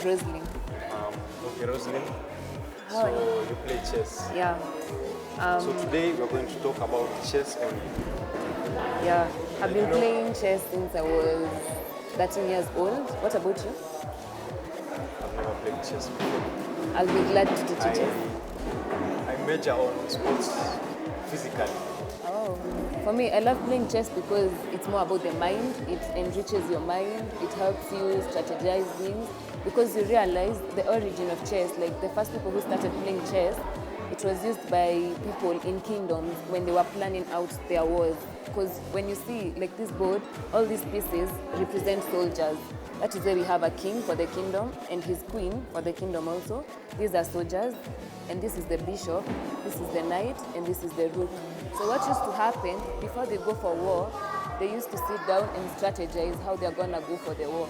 is Roselyn. Okay, Roselyn. How are So you play chess. Yeah. So today we're going to talk about chess only. Yeah. I've been playing chess since I was 13 years old. What about you? I've never played chess before. I'll be glad to teach you chess. I major on sports physically. Oh. For me, I love playing chess because it's more about the mind. It enriches your mind. It helps you strategize things. Because you realize the origin of chess, like the first people who started playing chess, it was used by people in kingdoms when they were planning out their wars. Because when you see like this board, all these pieces represent soldiers. That is where we have a king for the kingdom and his queen for the kingdom also. These are soldiers, and this is the bishop, this is the knight, and this is the rook. So what used to happen, before they go for war, they used to sit down and strategize how they're gonna go for the war.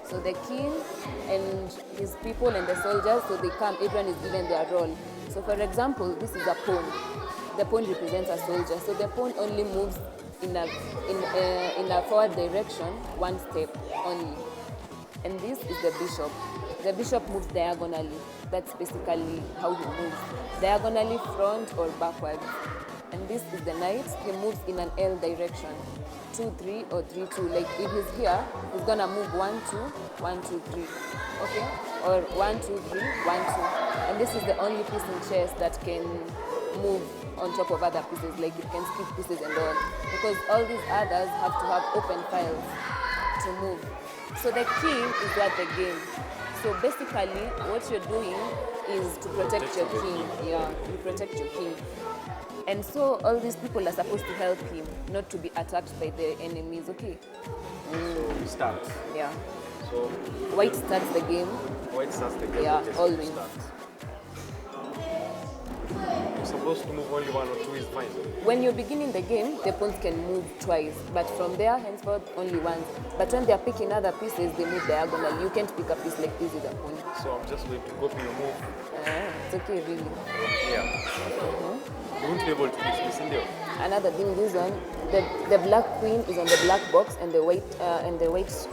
So the king and his people and the soldiers, so they come, everyone is given their role. So for example, this is a pawn. The pawn represents a soldier. So the pawn only moves in a forward direction, one step only. And this is the bishop. The bishop moves diagonally. That's basically how he moves. Diagonally, front or backwards. And this is the knight. He moves in an L direction. 2, 3 or 3, 2. Like if he's here, he's gonna move 1, 2, 1, 2, 3. Okay? Or 1, 2, 3, 1, 2. And this is the only piece in chess that can move on top of other pieces. Like it can skip pieces and all. Because all these others have to have open files to move. So the king is at the game. So basically, what you're doing is to protect your king. Yeah, you protect your king. And so all these people are supposed to help him, not to be attacked by the enemies. Okay. So we start. Yeah. So White starts the game. white starts the game. Yeah, okay, so always. start. You're supposed to move only 1 or 2 is fine. When you're beginning the game, the pawns can move twice, but from there henceforth only once. But when they're picking other pieces, they move diagonally. You can't pick a piece like this with a pawn. So I'm just going to copy your move It's okay, really. from here. You won't be able to fix this in there. Another thing, this one, the black queen is on the black box, and the white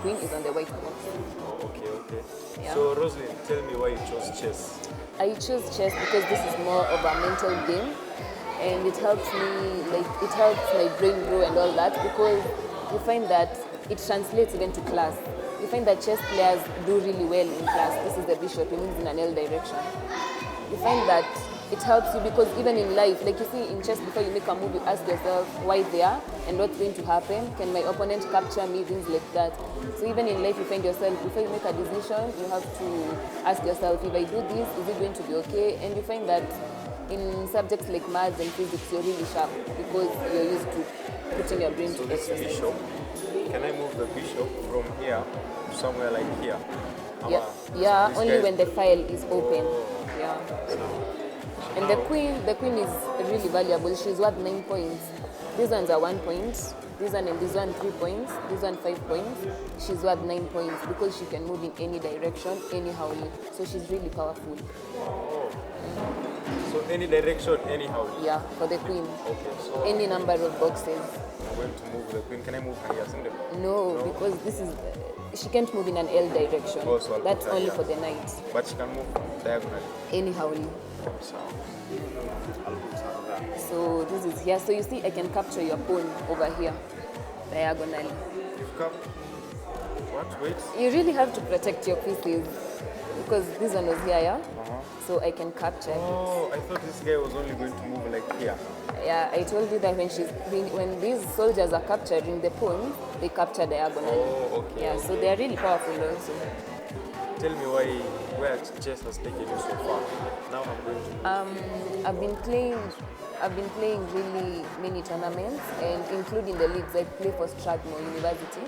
queen is on the white box. Oh, okay. Yeah. So Roselyn, tell me why you chose chess. I choose chess because this is more of a mental game, and it helps my brain grow and all that, because you find that it translates even to class. You find that chess players do really well in class. This is the bishop, he moves in an L direction. You find that it helps you because even in life, like you see in chess, before you make a move, you ask yourself why there and what's going to happen. Can my opponent capture me? Things like that. So even in life, you find yourself, before you make a decision, you have to ask yourself, if I do this, is it going to be okay? And you find that in subjects like maths and physics, you're really sharp because you're used to putting your brain So to this exercise. bishop, can I move the bishop from here to somewhere like here? Yeah, This only guy- when the file is open. Oh. Yeah. So And the queen is really valuable. She's worth 9 points. These ones are 1 point. This one and this one 3 points. This one 5 points. She's worth 9 points because she can move in any direction, anyhow. So she's really powerful. So any direction, anyhow. Yeah, for the queen. Okay, so Any number of boxes. I'm going to move the queen. Can I move her here? Isn't it? No, because this is she can't move in an L direction. Oh, so I'll That's put her only here. for the knight. But she can move diagonally. Anyhow. So I'll put her there. So this is here. So you see, I can capture your pawn over here, diagonally. You've got what? Wait. You really have to protect your pieces because this one was here, yeah? So I can capture it. Oh, I thought this guy was only going to move like here. Yeah, I told you that when these soldiers are capturing the pawn, they capture diagonally. Oh, okay. Yeah, so they are really powerful also. Tell me where chess has taken you so far. Now I'm going to. I've been playing really many tournaments, and including the leagues. I play for Strathmore University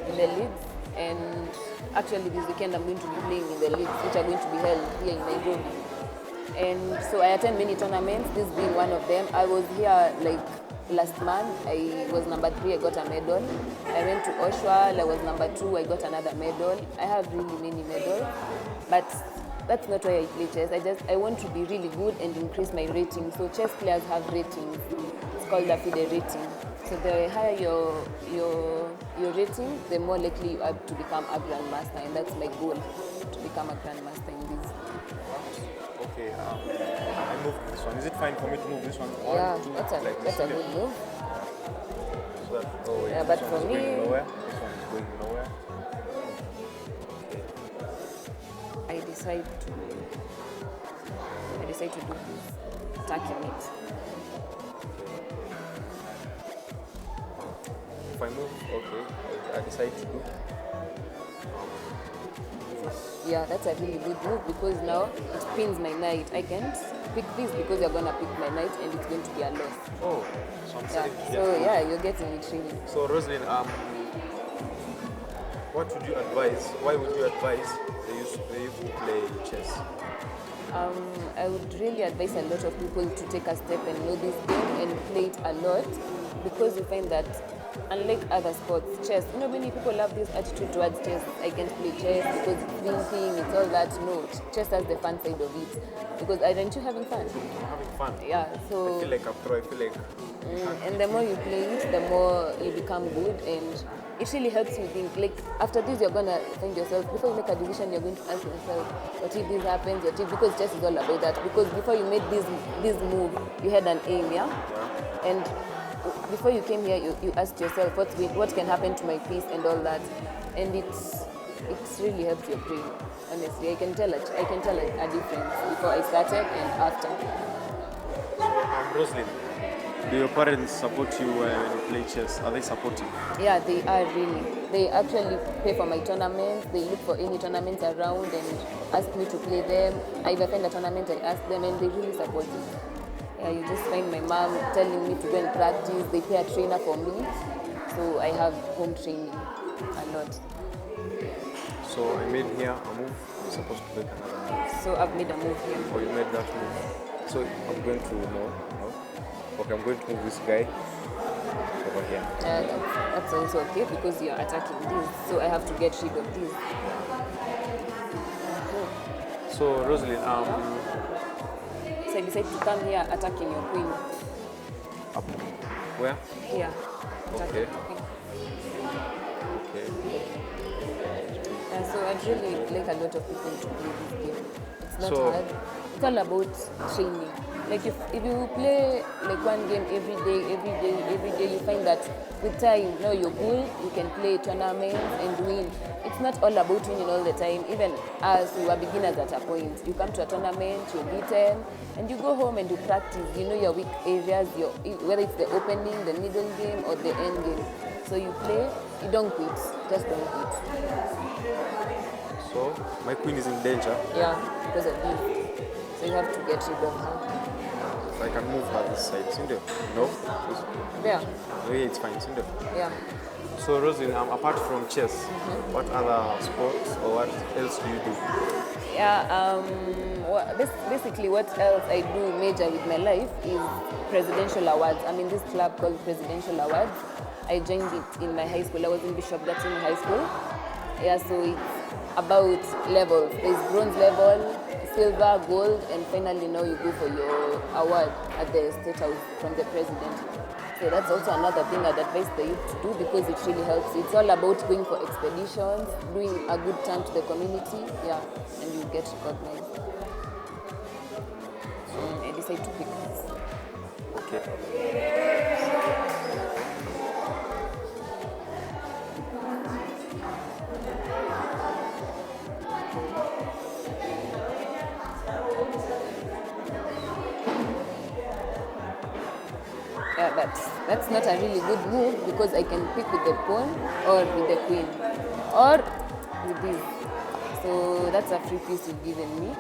in the leagues, and actually this weekend I'm going to be playing in the leagues, which are going to be held here in Nairobi. And so I attend many tournaments, this being one of them. I was here like last month, I was number 3, I got a medal. I went to Oshwal, I was number 2, I got another medal. I have really many medals, but that's not why I play chess. I want to be really good and increase my rating. So chess players have ratings. It's called a FIDE rating. So the higher your rating, the more likely you are to become a grandmaster, and that's my goal, to become a grandmaster in this. Okay, I moved this one. Is it fine for me to move this one? Yeah, Two, that's a like that's a good move. So that, oh wait, Yeah, this but one for is me- going nowhere. This one is going nowhere. I decide to do this, attacking it. If I move, okay, I decide to do. Yeah, that's a really good move because now it pins my knight. I can't pick this because you're gonna pick my knight and it's going to be a loss. Oh, so I'm Yeah. selling. So yeah, you're getting it really. So Roselyn, what would you advise? Why would you advise the youth to play chess? I would really advise a lot of people to take a step and know this game and play it a lot because you find that unlike other sports, chess, many people have this attitude towards chess. I can't play chess because it's thinking, it's all that. No, chess has the fun side of it because aren't you having fun? I'm having fun. Yeah, so I feel like a pro. I feel like and the more you play it, the more you become good, and it really helps you think. Like after this, you're gonna find yourself. Before you make a decision, you're going to ask yourself, "What if this happens? What if?" Because chess is all about that. Because before you made this move, you had an aim, yeah. And before you came here, you asked yourself, "What can happen to my piece?" and all that, and it's really helped your brain. Honestly, I can tell a difference before I started and after. Roselyn, do your parents support you when you play chess? Are they supportive? Yeah, they are really. They actually pay for my tournaments. They look for any tournaments around and ask me to play them. If I find a tournament, I ask them, and they really support it. Yeah, you just find my mom telling me to go and practice. They pay a trainer for me, so I have home training a lot. So I made here a move. I'm supposed to make another move. So I've made a move here. Or you made that move. So I'm going to no. Okay, I'm going to move this guy over here. That's also okay because you're attacking this, so I have to get rid of this. So Roselyn, So I decided to come here attacking your queen. up where? Here. Attacking Okay. your queen. Okay. So I'd really like a lot of people to play this game. It's not So- hard. It's all about training. Like if you play like one game every day, you find that with time, you're good, you can play tournaments and win. It's not all about winning all the time. Even as we were beginners at a point, you come to a tournament, you're beaten, and you go home and you practice. You know your weak areas, whether it's the opening, the middle game, or the end game. So you play, you don't quit, just don't quit. So my queen is in danger. Yeah, because of this. So you have to get rid of her. So I can move her this side. Cindy? No? Yeah, Yeah, it's fine. Cindy. yeah. So Roselyn, apart from chess, what other sports or what else do you do? Yeah, basically what else I do major with my life is presidential awards. I'm in this club called Presidential Awards. I joined it in my high school. I was in Bishop Gatini High School. Yeah, so it's about levels. There's bronze level, silver, gold, and finally now you go for your award at the State House from the president. So that's also another thing I'd advise the youth to do because it really helps. It's all about going for expeditions, doing a good turn to the community, yeah, and you get recognized. I decided to pick this. Okay. Yeah, that's not a really good move because I can pick with the pawn or with the queen or with this. So that's a free piece you've given me.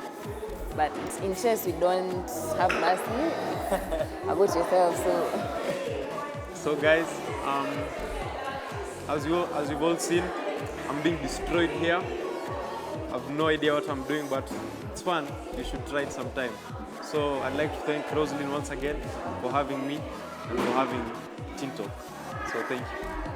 But in chess, you don't have mercy about yourself. So guys, as you've all seen, I'm being destroyed here. I have no idea what I'm doing, but it's fun. You should try it sometime. So I'd like to thank Roselyn once again for having me and for having TeenTalk. So thank you.